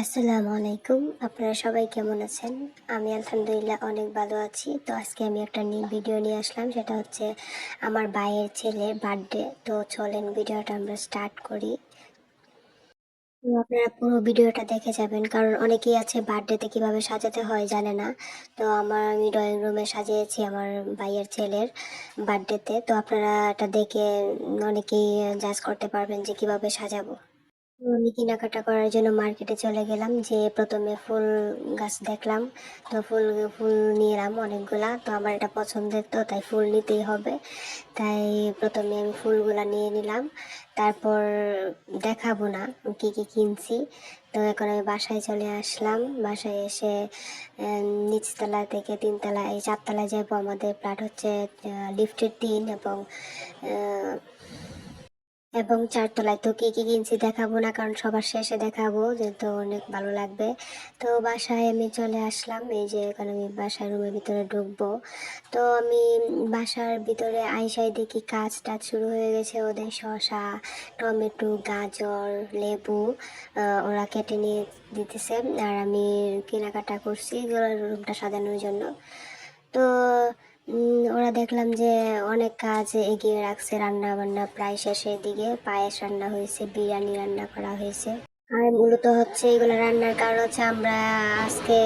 আসসালামু আলাইকুম। আপনারা সবাই কেমন আছেন? আমি আলহামদুলিল্লাহ অনেক ভালো আছি। তো আজকে আমি একটা ভিডিও নিয়ে আসলাম। সেটা হচ্ছে আমার ভাইয়ের ছেলের বার্থডে। তো চলেন ভিডিওটা আমরা স্টার্ট করি। তো আপনারা পুরো ভিডিওটা দেখে যাবেন, কারণ অনেকেই আছে বার্থডেতে কিভাবে সাজাতে হয় জানে না। তো আমি ড্রয়িং রুমে সাজিয়েছি আমার ভাইয়ের ছেলের বার্থডেতে। তো আপনারা এটা দেখে অনেকেই জাজ করতে পারবেন যে কিভাবে সাজাবো। তো আমি কেনাকাটা করার জন্য মার্কেটে চলে গেলাম, যে প্রথমে ফুল গাছ দেখলাম। তো ফুল ফুল নিলাম অনেকগুলা। তো আমার এটা পছন্দের, তো তাই ফুল নিতেই হবে। তাই প্রথমে আমি ফুলগুলা নিয়ে নিলাম। তারপর দেখাবো না কি কি কিনছি। তো এখন আমি বাসায় চলে আসলাম। বাসায় এসে নিচতলা থেকে তিনতলা এই চারতলায় যাবো। আমাদের ফ্ল্যাট হচ্ছে লিফটের 3 এবং 4 তলায়। তো কি কি কিনছি দেখাবো না, কারণ সবার শেষে দেখাবো, যেহেতু অনেক ভালো লাগবে। তো বাসায় আমি চলে আসলাম। এই যে এখন আমি বাসার রুমের ভিতরে ঢুকবো। তো আমি বাসার ভিতরে আইসাই দেখি কাজ টাজ শুরু হয়ে গেছে ওদের। শসা, টমেটো, গাজর, লেবু ওরা কেটে নিয়ে দিতেছে। আর আমি কেনাকাটা করছি রুমটা সাজানোর জন্য। তো ওরা দেখলাম যে অনেক কাজ এগিয়ে রাখছে, রান্না বান্না প্রায় শেষের দিকে। পায়েস রান্না হয়েছে, বিরিয়ানি রান্না করা হয়েছে। আর মূলত হচ্ছে এগুলো রান্নার কারণ হচ্ছে আমরা আজকে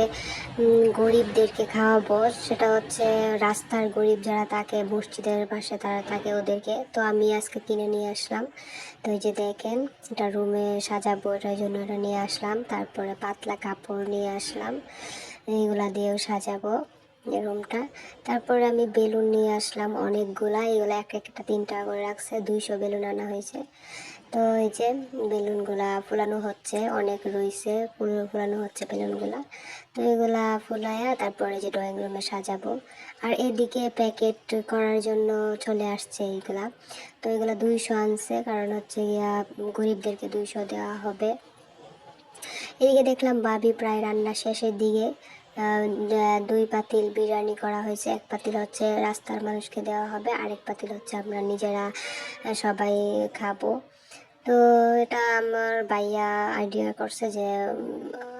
গরিবদেরকে খাওয়াবো। সেটা হচ্ছে রাস্তার গরিব যারা থাকে, মসজিদের পাশে তারা থাকে, ওদেরকে। তো আমি আজকে কিনে নিয়ে আসলাম। তো এই যে দেখেন, এটা রুমে সাজাবো, এটার জন্য এটা নিয়ে আসলাম। তারপরে পাতলা কাপড় নিয়ে আসলাম, এইগুলা দিয়েও সাজাবো এই রুমটা। তারপরে আমি বেলুন নিয়ে আসলাম অনেকগুলা। এগুলো এক একটা 3 টাকা করে রাখছে, 200 বেলুন আনা হয়েছে। তো এই যে বেলুনগুলা ফুলানো হচ্ছে, অনেক রয়েছে, ফুলানো হচ্ছে বেলুনগুলা। তো এগুলা ফুলাইয়া তারপরে যে ড্রয়িং রুমে সাজাবো। আর এদিকে প্যাকেট করার জন্য চলে আসছে এইগুলা। তো এগুলা 200 আনছে, কারণ হচ্ছে গিয়া গরিবদেরকে 200 দেওয়া হবে। এদিকে দেখলাম ভাবি প্রায় রান্না শেষের দিকে। 2 পাতিল বিরিয়ানি করা হয়েছে। 1 পাতিল হচ্ছে রাস্তার মানুষকে দেওয়া হবে, আরেক পাতিল হচ্ছে আমরা নিজেরা সবাই খাবো। তো এটা আমার ভাইয়া আইডিয়া করছে যে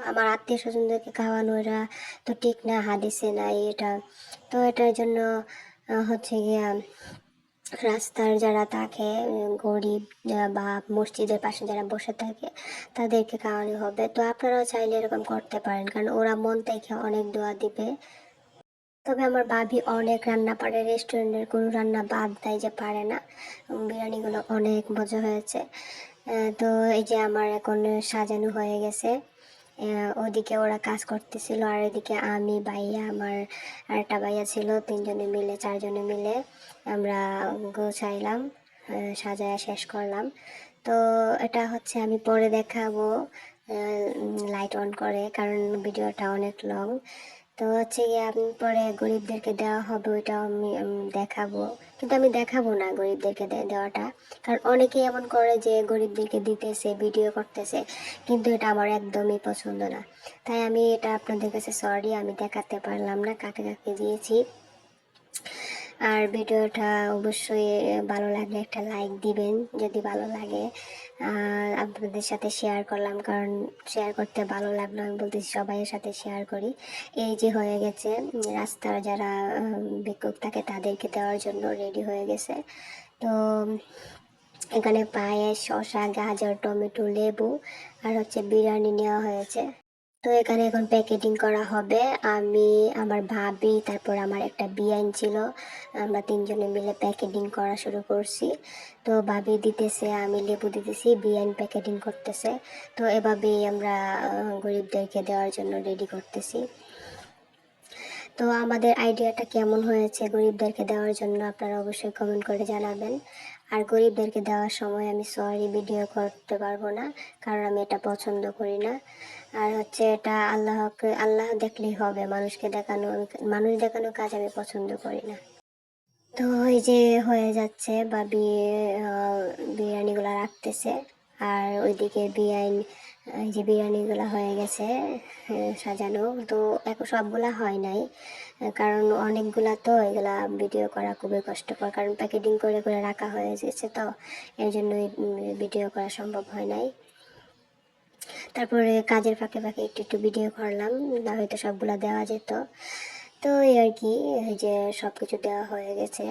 আমার আত্মীয় স্বজনদেরকে খাওয়ানো এটা তো ঠিক না, হাদিসে নাই এটা। তো এটার জন্য হচ্ছে গিয়া রাস্তার যারা থাকে, গরিব বা মসজিদের পাশে যারা বসে থাকে, তাদেরকে খাওয়ানো হবে। তো আপনারাও চাইলে এরকম করতে পারেন, কারণ ওরা মন থেকে অনেক দোয়া দিবে। তবে আমার ভাবি অনেক রান্না পারে, রেস্টুরেন্টের কোনো রান্না বাদ দেয় যে পারে না। বিরিয়ানিগুলো অনেক মজা হয়েছে। তো এই যে আমার এখন সাজানো হয়ে গেছে। ওদিকে ওরা কাজ করতেছিল, আর এদিকে আমি, ভাইয়া, আমার আরেকটা ভাইয়া ছিল, 3 জনে মিলে 4 জনে মিলে আমরা গোছাইলাম, সাজায়া শেষ করলাম। তো এটা হচ্ছে আমি পরে দেখাবো লাইট অন করে, কারণ ভিডিওটা অনেক লং। তো হচ্ছে গিয়ে আমি পরে গরিবদেরকে দেওয়া হবে, ওইটাও আমি দেখাবো। কিন্তু আমি দেখাবো না গরিবদেরকে দেওয়াটা, কারণ অনেকেই এমন করে যে গরিবদেরকে দিতেছে, ভিডিও করতেছে, কিন্তু এটা আমার একদমই পছন্দ না। তাই আমি এটা আপনাদের কাছে সরি, আমি দেখাতে পারলাম না কাকে কাকে দিয়েছি। আর ভিডিওটা অবশ্যই ভালো লাগলে একটা লাইক দিবেন যদি ভালো লাগে। আর আপনাদের সাথে শেয়ার করলাম, কারণ শেয়ার করতে ভালো লাগলো, আমি বলতেছি সবাইয়ের সাথে শেয়ার করি। এই যে হয়ে গেছে, রাস্তার যারা ভিক্ষুক থাকে তাদেরকে দেওয়ার জন্য রেডি হয়ে গেছে। তো এখানে পায়েস, শসা, গাজর, টমেটো, লেবু আর হচ্ছে বিরিয়ানি নেওয়া হয়েছে। তো এখানে এখন প্যাকেটিং করা হবে। আমি, আমার ভাবি, তারপর আমার একটা বিয়ান ছিল, আমরা 3 জনে মিলে প্যাকেটিং করা শুরু করছি। তো ভাবি দিতেছে, আমি লেবু দিতেছি, বিয়ান প্যাকেটিং করতেছে। তো এভাবেই আমরা গরিবদেরকে দেওয়ার জন্য রেডি করতেছি। তো আমাদের আইডিয়াটা কেমন হয়েছে গরিবদেরকে দেওয়ার জন্য আপনারা অবশ্যই কমেন্ট করে জানাবেন। আর গরিবদেরকে দেওয়ার সময় আমি সরি ভিডিও করতে পারবো না, কারণ আমি এটা পছন্দ করি না। আর হচ্ছে এটা আল্লাহ দেখলেই হবে, মানুষকে দেখানো, মানুষ দেখানো কাজ আমি পছন্দ করি না। তো এই যে হয়ে যাচ্ছে, বা বিরিয়ানিগুলো রাখতেছে। আর ওইদিকে এই যে বিরিয়ানিগুলো হয়ে গেছে সাজানো। তো এখন সবগুলা হয় নাই, কারণ অনেকগুলা, তো এগুলা ভিডিও করা খুবই কষ্টকর, কারণ প্যাকেটিং করে করে রাখা হয়ে গেছে। তো এর জন্যই ভিডিও করা সম্ভব হয় নাই। তারপরে কাজের ফাঁকে ফাঁকে একটু একটু ভিডিও করলাম, না হয়তো সবগুলা দেওয়া যেত। তো এই আর কি, এই যে সব কিছু দেওয়া হয়ে গেছে,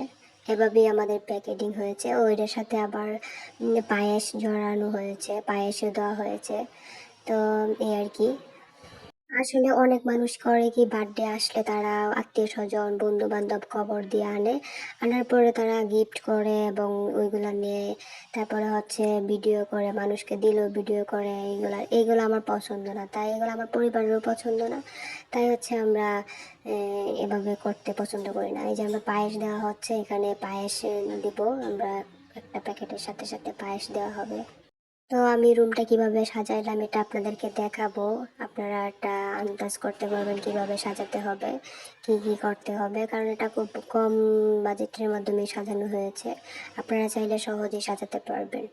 এভাবেই আমাদের প্যাকেটিং হয়েছে। ওইটার সাথে আবার পায়েস জড়ানো হয়েছে, পায়েসও দেওয়া হয়েছে। তো এই আর কি। আসলে অনেক মানুষ করে কি, বার্থডে আসলে তারা আত্মীয় স্বজন বন্ধু বান্ধব খবর দিয়ে আনে, আনার পরে তারা গিফট করে এবং ওইগুলা নিয়ে তারপরে হচ্ছে ভিডিও করে, মানুষকে দিল ভিডিও করে। এইগুলো আমার পছন্দ না, তাই এগুলো আমার পরিবারেরও পছন্দ না। তাই হচ্ছে আমরা এভাবে করতে পছন্দ করি না। এই যে আমরা পায়েস দেওয়া হচ্ছে, এখানে পায়েস দিব আমরা, একটা প্যাকেটের সাথে সাথে পায়েস দেওয়া হবে। তো আমি রুমটা কিভাবে সাজাইলাম এটা আপনাদেরকে দেখাবো। আপনারা একটা আন্দাজ করতে পারবেন কিভাবে সাজাতে হবে, কি কি করতে হবে, কারণ এটা খুব কম বাজেটের মাধ্যমে সাজানো হয়েছে। আপনারা চাইলে সহজেই সাজাতে পারবেন।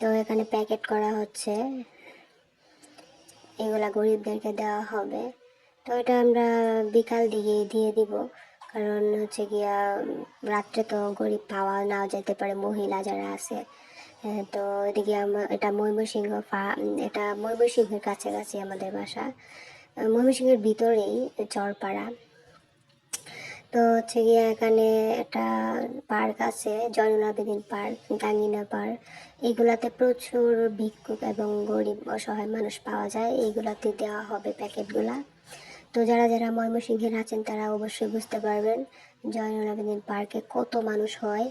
তো এখানে প্যাকেট করা হচ্ছে, এগুলা গরিবদেরকে দেওয়া হবে। তো এটা আমরা বিকাল দিকে দিয়ে দিব, কারণ হচ্ছে গিয়া রাত্রে তো গরিব পাওয়া নাও যেতে পারে, মহিলা যারা আছে। তো এদিকে এটা ময়মনসিংহ এটা ময়মনসিংহের কাছাকাছি আমাদের বাসা, ময়মনসিংহের ভিতরেই চরপাড়া। তো হচ্ছে গিয়ে এখানে একটা পার্ক আছে, জয়নুল আবেদিন পার্ক, গাঙ্গিনা পার্ক। এগুলাতে প্রচুর ভিক্ষুক এবং গরিব অসহায় মানুষ পাওয়া যায়, এইগুলাতে দেওয়া হবে প্যাকেটগুলা। তো যারা যারা ময়মনসিংহের আছেন তারা অবশ্যই বুঝতে পারবেন জয়নুল আবেদিন পার্কে কত মানুষ হয়।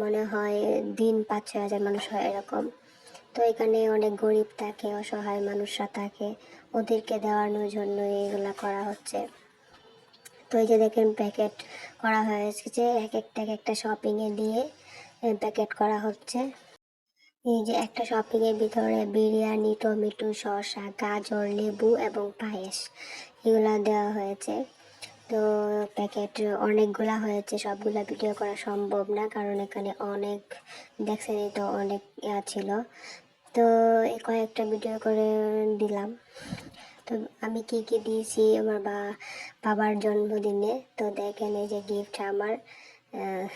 মনে হয় দিন 5-6 হাজার মানুষ হয় এরকম। তো এখানে অনেক গরিব থাকে, অসহায় মানুষরা থাকে, ওদেরকে দেওয়ানোর জন্য এগুলা করা হচ্ছে। তো এই যে দেখেন প্যাকেট করা হয়েছে, যে এক একটা শপিংয়ে দিয়ে প্যাকেট করা হচ্ছে। এই যে একটা শপিংয়ের ভিতরে বিরিয়ানি, টমেটো, শসা, গাজর, লেবু এবং পায়েস এগুলা দেওয়া হয়েছে। তো প্যাকেট অনেকগুলা হয়েছে, সবগুলা ভিডিও করা সম্ভব না, কারণ এখানে অনেক দেখছেনই তো, অনেক ছিল। তো এই কয়েকটা ভিডিও করে দিলাম। তো আমি কি কি দিয়েছি আমার বাবার জন্মদিনে, তো দেখেন এই যে গিফট আমার। আহ,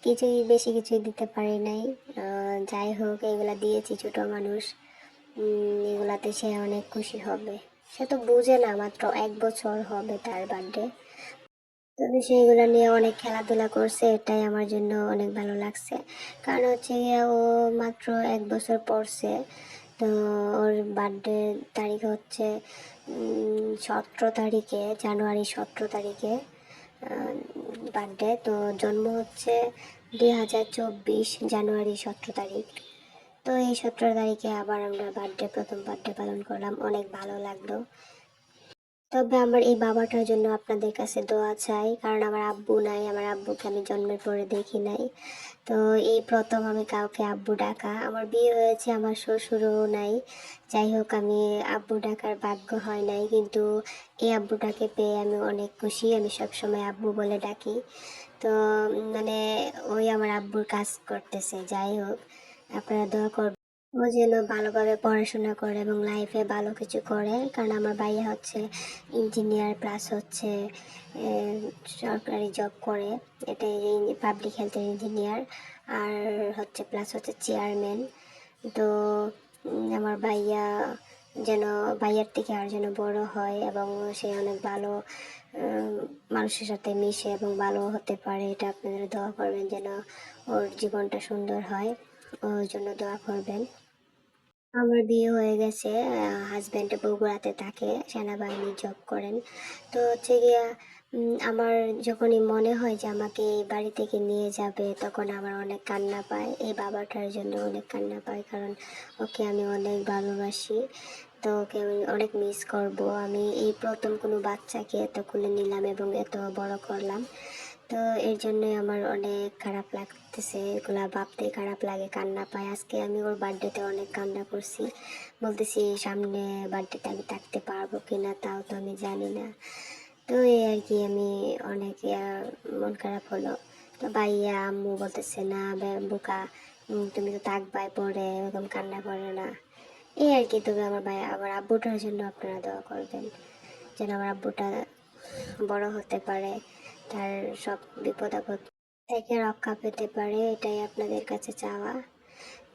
কিছুই বেশি কিছুই দিতে পারি নাই। যাই হোক, এগুলা দিয়েছি, ছোট মানুষ, এগুলাতে সে অনেক খুশি হবে। সে তো বুঝে না, মাত্র 1 বছর হবে তার বার্থডে। তবে সেইগুলো নিয়ে অনেক খেলাধুলা করছে, এটাই আমার জন্য অনেক ভালো লাগছে। কারণ হচ্ছে গিয়ে ও মাত্র 1 বছর পড়ছে। তো ওর বার্থডে তারিখ হচ্ছে 17 তারিখে, জানুয়ারি 17 তারিখে বার্থডে। তো জন্ম হচ্ছে 2024 জানুয়ারি 17 তারিখ। তো এই 17 তারিখে আবার আমরা প্রথম বার্থডে পালন করলাম, অনেক ভালো লাগলো। তবে আমার এই বাবাটার জন্য আপনাদের কাছে দোয়া চাই, কারণ আমার আব্বু নাই, আমার আব্বুকে আমি জন্মের পরে দেখি নাই। তো এই প্রথম আমি কাউকে আব্বু ডাকা, আমার বিয়ে হয়েছে, আমার শ্বশুরও নাই। যাই হোক, আমি আব্বু ডাকার ভাগ্য হয় নাই, কিন্তু এই আব্বুটাকে পেয়ে আমি অনেক খুশি। আমি সবসময় আব্বু বলে ডাকি। তো মানে ওই আমার আব্বুর কাজ করতেছে। যাই হোক, আপনারা দোয়া করবেন ও যেন ভালোভাবে পড়াশোনা করে এবং লাইফে ভালো কিছু করে, কারণ আমার ভাইয়া হচ্ছে ইঞ্জিনিয়ার, প্লাস হচ্ছে সরকারি জব করে, এটা পাবলিক হেলথের ইঞ্জিনিয়ার, আর হচ্ছে প্লাস হচ্ছে চেয়ারম্যান। তো আমার ভাইয়া যেন ভাইয়ার থেকে আর যেন বড় হয় এবং সে অনেক ভালো মানুষের সাথে মিশে এবং ভালো হতে পারে, এটা আপনারা দোয়া করবেন যেন ওর জীবনটা সুন্দর হয়, ওর জন্য দোয়া করবেন। আমার বিয়ে হয়ে গেছে, হাজব্যান্ড বগুড়াতে থাকে, সেনাবাহিনী জব করেন। তো হচ্ছে গিয়া আমার যখনই মনে হয় যে আমাকে এই বাড়ি থেকে নিয়ে যাবে, তখন আমার অনেক কান্না পায়, এই বাবাটার জন্য অনেক কান্না পায়, কারণ ওকে আমি অনেক ভালোবাসি। তো ওকে আমি অনেক মিস করব। আমি এই প্রথম কোনো বাচ্চাকে এত কোলে নিলাম এবং এত বড় করলাম। তো এর জন্যই আমার অনেক খারাপ লাগতেছে, এগুলা ভাবতেই খারাপ লাগে, কান্না পায়। আজকে আমি ওর বার্থডেতে অনেক কান্না করছি, বলতেছি সামনে বার্থডেতে আমি থাকতে পারবো কিনা তাও তো আমি জানি না। তো এই আর কি, আমি অনেক মন খারাপ হলো। তো ভাইয়া আম্মু বলতেছে না বোকা, তুমি তো থাকবাই পরে, এরকম কান্না করে না, এই আর কি। তবে আমার আব্বুটার জন্য আপনারা দোয়া করবেন যেন আমার আব্বুটা বড় হতে পারে, তার সব বিপদ আপদ থেকে রক্ষা পেতে পারে, এটাই আপনাদের কাছে চাওয়া।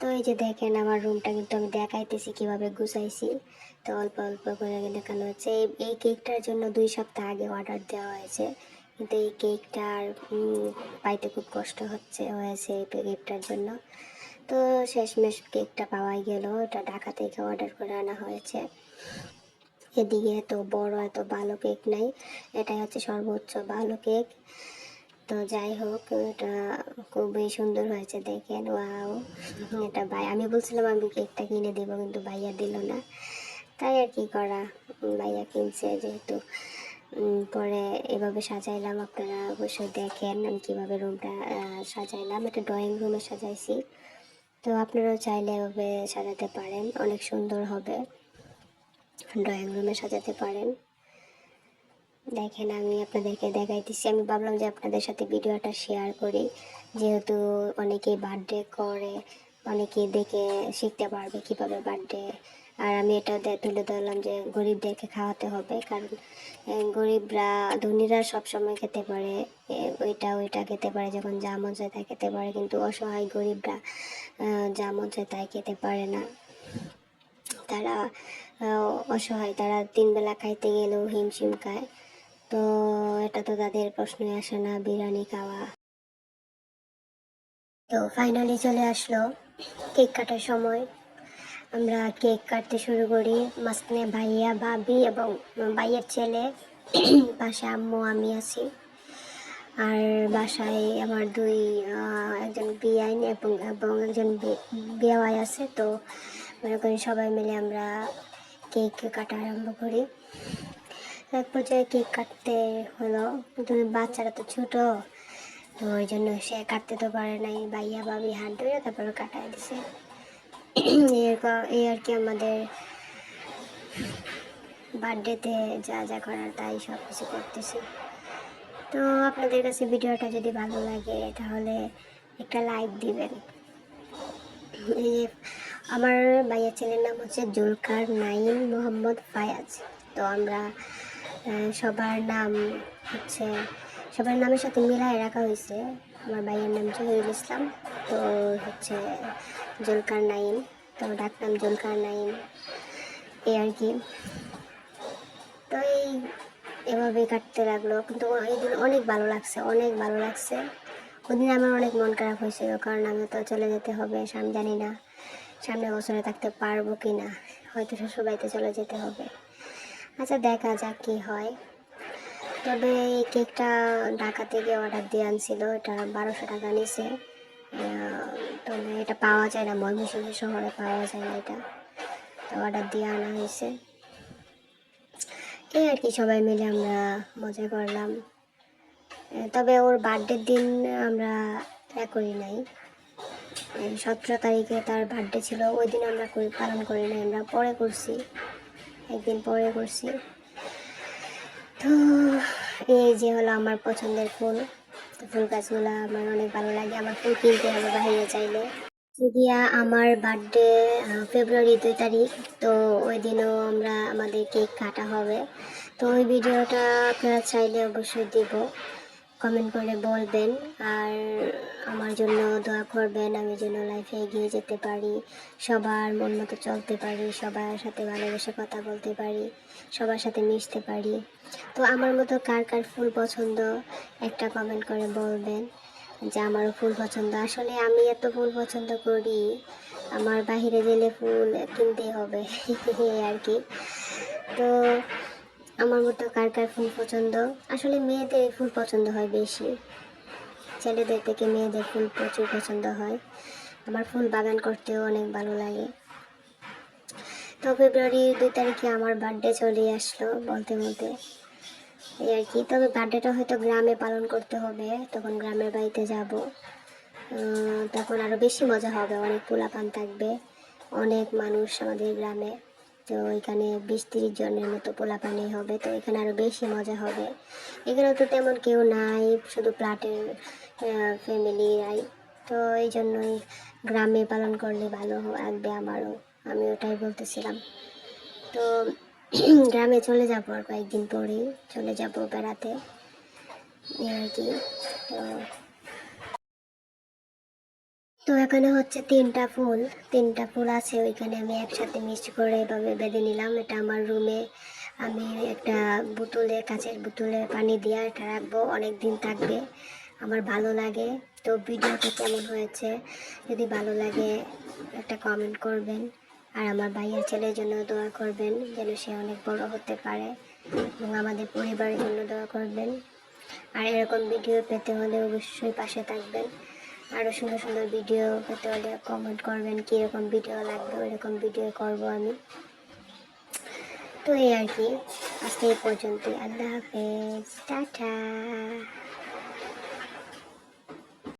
তো এই যে দেখেন আমার রুমটা কিন্তু আমি দেখাইতেছি কিভাবে গুছাইছি। তো অল্প অল্প করে দেখানো হচ্ছে। এই কেকটার জন্য 2 সপ্তাহ আগে অর্ডার দেওয়া হয়েছে, কিন্তু এই কেকটার পাইতে খুব কষ্ট হয়েছে এই কেকটার জন্য। তো শেষমেশ কেকটা পাওয়াই গেল। এটা ঢাকা থেকে অর্ডার করে আনা হয়েছে। এদিকে এত বড় এত ভালো কেক নাই, এটাই হচ্ছে সর্বোচ্চ ভালো কেক। তো যাই হোক, এটা খুবই সুন্দর হয়েছে দেখেন। ওয়াও, এটা ভাই, আমি বলছিলাম আমি কেকটা কিনে দেবো, কিন্তু ভাইয়া দিল না। তাই আর কি করা, ভাইয়া কিনছে যেহেতু। পরে এভাবে সাজাইলাম, আপনারা অবশ্যই দেখেন আমি কীভাবে রুমটা সাজাইলাম। এটা ড্রয়িং রুমে সাজাইছি। তো আপনারাও চাইলে এভাবে সাজাতে পারেন, অনেক সুন্দর হবে। ড্রয়িং রুমে সাজাতে পারেন। দেখেন আমি আপনাদেরকে দেখাইতেছি। আমি ভাবলাম যে আপনাদের সাথে ভিডিওটা শেয়ার করি, যেহেতু অনেকেই বার্থডে করে, অনেকেই দেখে শিখতে পারবে কীভাবে বার্থডে। আর আমি এটা তুলে ধরলাম যে গরিবদেরকে খাওয়াতে হবে, কারণ গরিবরা, ধনীরা সবসময় খেতে পারে, ওইটা খেতে পারে, যখন যা মন চায় তাই খেতে পারে, কিন্তু অসহায় গরিবরা যা মন চায় তাই খেতে পারে না। তারা অসহায়, তারা 3 বেলা খাইতে গেলেও হিমশিম খায়। তো এটা তো তাদের প্রশ্নই আসে না, বিরিয়ানি খাওয়া। তো ফাইনালি চলে আসলো কেক কাটার সময়। আমরা কেক কাটতে শুরু করি। মাঝখানে ভাইয়া, ভাবি এবং ভাইয়ের ছেলে, পাশে আম্মু, আমি আছি। আর বাসায় আমার একজন বিআইন এবং একজন বিয়াওয়াই আছে। তো মনে করি সবাই মিলে আমরা কেক কাটা আরম্ভ করি। এক পর্যায়ে কেক কাটতে হলো, কিন্তু বাচ্চারা তো ছোটো, তো ওই জন্য সে কাটতে তো পারে নাই। ভাইয়া ভাবি হাত ধরে তারপরে কাটাই দিছে। এই আর কি আমাদের বার্থডেতে যা যা করার তাই সব কিছু করতেছি। তো আপনাদের কাছে ভিডিওটা যদি ভালো লাগে তাহলে একটা লাইক দিবেন। এই যে আমার ভাইয়ের ছেলের নাম হচ্ছে জুলকার নাইম মোহাম্মদ ফায়াজ। তো আমরা সবার নামের সাথে মিলাই রাখা হয়েছে। আমার ভাইয়ের নাম জহিরুল ইসলাম, তো হচ্ছে জুলকার নাইম, তো ডাকনাম জুলকার নাইম, এই আর কি। তো এভাবে কাটতে লাগলো, কিন্তু এই দিন অনেক ভালো লাগছে। ওই দিন আমার অনেক মন খারাপ হয়েছিল, কারণ আমি তো চলে যেতে হবে। জানি না সামনে বছরে থাকতে পারবো কি না, হয়তো শ্বশুরবাড়িতে চলে যেতে হবে। আচ্ছা, দেখা যাক কি হয়। তবে এই কেকটা ঢাকা থেকে অর্ডার দিয়ে আনছিল, এটা 1200 টাকা নিছে। তবে এটা পাওয়া যায় না, ময়মনসিংহ শহরে পাওয়া যায় না এটা, তো অর্ডার দিয়ে আনা হয়েছে। এই আর কি, সবাই মিলে আমরা মজা করলাম। তবে ওর বার্থডের দিন আমরা করি নাই। 17 তারিখে তার বার্থডে ছিল, ওই দিন আমরা পালন করি নাই, আমরা পরে করছি, একদিন পরে করছি। তো এই যে হলো আমার পছন্দের ফুল গাছগুলো আমার অনেক ভালো লাগে। আমার ফুল কিনতে হবে বাইরে চাইলে। যদিয়া আমার বার্থডে ফেব্রুয়ারি 2 তারিখ, তো ওই দিনও আমাদের কেক কাটা হবে। তো ওই ভিডিওটা আপনারা চাইলে অবশ্যই দিব, কমেন্ট করে বলবেন। আর আমার জন্য দোয়া করবেন, আমি যেন লাইফে এগিয়ে যেতে পারি, সবার মন মতো চলতে পারি, সবার সাথে ভালোবেসে কথা বলতে পারি, সবার সাথে মিশতে পারি। তো আমার মতো কার কার ফুল পছন্দ একটা কমেন্ট করে বলবেন, যে আমারও ফুল পছন্দ। আসলে আমি এত ফুল পছন্দ করি, আমার বাহিরে গেলে ফুল কিনতেই হবে এই আর কি। তো আমার মতো কার কার ফুল পছন্দ, আসলে মেয়েদের ফুল পছন্দ হয় বেশি, ছেলেদের থেকে মেয়েদের ফুল প্রচুর পছন্দ হয়। আমার ফুল বাগান করতেও অনেক ভালো লাগে। তো ফেব্রুয়ারি 2 তারিখে আমার বার্থডে চলে আসলো বলতে বলতে, এই আর কি। তবে বার্থডেটা হয়তো গ্রামে পালন করতে হবে, তখন গ্রামের বাড়িতে যাব, তখন আরও বেশি মজা হবে, অনেক পোলাপান থাকবে, অনেক মানুষ আমাদের গ্রামে। তো এখানে 20-30 জনের মতো পোলাপানি হবে, তো এখানে আরও বেশি মজা হবে। এখানে তো তেমন কেউ নাই, শুধু ফ্ল্যাটের ফ্যামিলিরাই। তো এই জন্যই গ্রামে পালন করলে ভালো লাগবে আমারও, আমি ওটাই বলতেছিলাম। তো গ্রামে চলে যাবো, আর কয়েকদিন পরেই চলে যাব বেড়াতে, এই আর কি। তো তো এখানে হচ্ছে তিনটা ফুল আছে, ওইখানে আমি একসাথে মিক্সড করে এভাবে বেঁধে নিলাম। এটা আমার রুমে আমি একটা বোতলে, কাঁচের বোতলে পানি দিয়ে এটা রাখবো, অনেক দিন থাকবে, আমার ভালো লাগে। তো ভিডিওটা কেমন হয়েছে যদি ভালো লাগে একটা কমেন্ট করবেন, আর আমার ভাইয়ের ছেলের জন্য দোয়া করবেন যেন সে অনেক বড় হতে পারে, এবং আমাদের পরিবারের জন্য দোয়া করবেন। আর এরকম ভিডিও পেতে হলে অবশ্যই পাশে থাকবেন। আরও সুন্দর সুন্দর ভিডিও পেতে হলে কমেন্ট করবেন, কীরকম ভিডিও লাগবে ওইরকম ভিডিও করব আমি। তো এই আর কি, আজকে এই পর্যন্তই। আল্লাহ হাফেজ, টাটা।